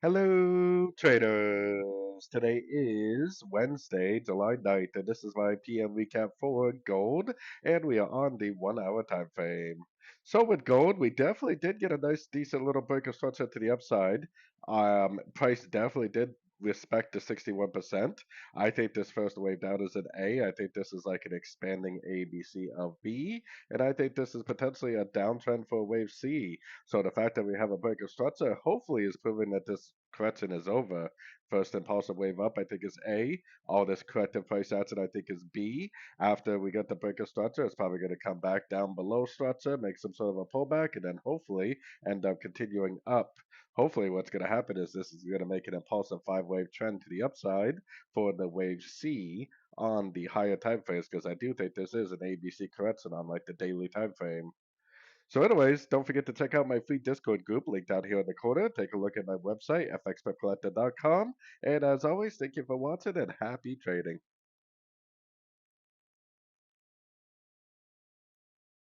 Hello, traders. Today is Wednesday, July 9th, and this is my PM recap for gold, and we are on the 1 hour time frame. So with gold, we definitely did get a nice, decent little break of structure to the upside. Price definitely did respect the 61%. I think this first wave down is an A. I think this is like an expanding A, B, C of B, and I think this is potentially a downtrend for wave C. So the fact that we have a break of structure hopefully is proving that this correction is over. First impulsive wave up, I think, is A. All this corrective price action, I think, is B. After we get the break of structure, it's probably going to come back down below structure, make some sort of a pullback, and then hopefully end up continuing up. Hopefully, what's going to happen is this is going to make an impulsive five-wave trend to the upside for the wave C on the higher time frames, because I do think this is an ABC correction on like the daily time frame. So, anyways, don't forget to check out my free Discord group linked down here in the corner. Take a look at my website, fxpipcollector.com. And as always, thank you for watching and happy trading.